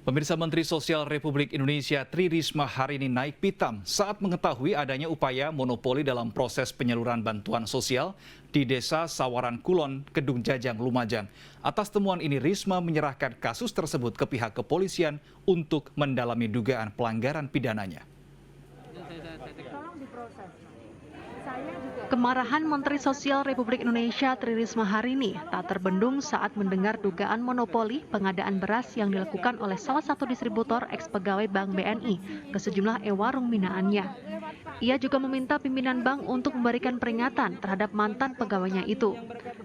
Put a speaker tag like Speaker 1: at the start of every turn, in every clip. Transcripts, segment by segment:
Speaker 1: Pemirsa, Menteri Sosial Republik Indonesia Tri Risma hari ini naik pitam saat mengetahui adanya upaya monopoli dalam proses penyaluran bantuan sosial di Desa Sawaran Kulon, Kedung Jajang, Lumajang. Atas temuan ini, Risma menyerahkan kasus tersebut ke pihak kepolisian untuk mendalami dugaan pelanggaran pidananya.
Speaker 2: Kemarahan Menteri Sosial Republik Indonesia Tri Risma hari ini tak terbendung saat mendengar dugaan monopoli pengadaan beras yang dilakukan oleh salah satu distributor eks-pegawai Bank BNI ke sejumlah e-warung binaannya. Ia juga meminta pimpinan bank untuk memberikan peringatan terhadap mantan pegawainya itu.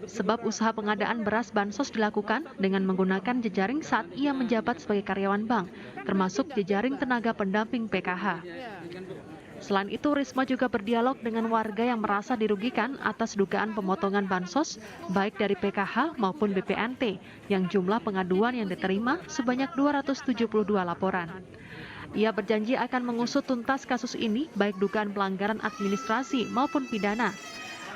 Speaker 2: Sebab usaha pengadaan beras bansos dilakukan dengan menggunakan jejaring saat ia menjabat sebagai karyawan bank, termasuk jejaring tenaga pendamping PKH. Selain itu, Risma juga berdialog dengan warga yang merasa dirugikan atas dugaan pemotongan bansos, baik dari PKH maupun BPNT, yang jumlah pengaduan yang diterima sebanyak 272 laporan. Ia berjanji akan mengusut tuntas kasus ini, baik dugaan pelanggaran administrasi maupun pidana.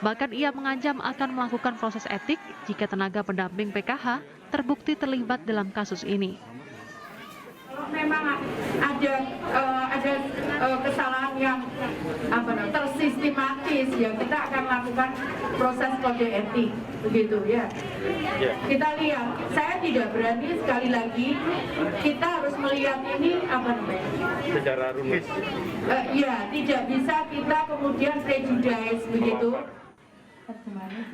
Speaker 2: Bahkan ia mengancam akan melakukan proses etik jika tenaga pendamping PKH terbukti terlibat dalam kasus ini.
Speaker 3: Memang ada kesalahan yang tersistematis, ya kita akan lakukan proses kode etik, begitu ya. Kita lihat, saya tidak berani, sekali lagi kita harus melihat ini secara rumit. Ya, tidak bisa kita kemudian prejudice begitu.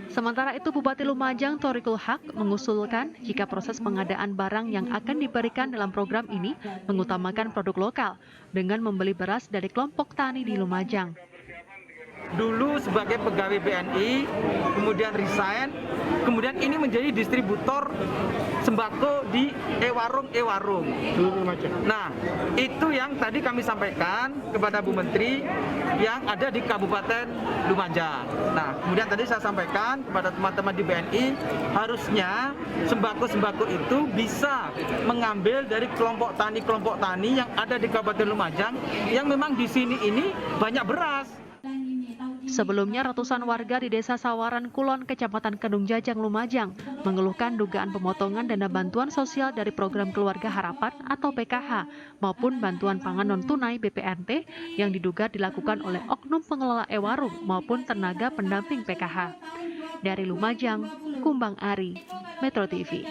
Speaker 2: Sementara itu, Bupati Lumajang Thoriqul Haq mengusulkan jika proses pengadaan barang yang akan diberikan dalam program ini mengutamakan produk lokal dengan membeli beras dari kelompok tani di Lumajang.
Speaker 4: Dulu sebagai pegawai BNI, kemudian resign, kemudian ini menjadi distributor sembako di e-warung. Nah, itu yang tadi kami sampaikan kepada Bu Menteri yang ada di Kabupaten Lumajang. Nah, kemudian tadi saya sampaikan kepada teman-teman di BNI, harusnya sembako-sembako itu bisa mengambil dari kelompok tani yang ada di Kabupaten Lumajang, yang memang di sini ini banyak beras.
Speaker 2: Sebelumnya, ratusan warga di Desa Sawaran Kulon, Kecamatan Kedung Jajang, Lumajang, mengeluhkan dugaan pemotongan dana bantuan sosial dari program Keluarga Harapan atau PKH maupun bantuan pangan non-tunai BPNT yang diduga dilakukan oleh oknum pengelola e-warung maupun tenaga pendamping PKH. Dari Lumajang, Kumbang Ari, Metro TV.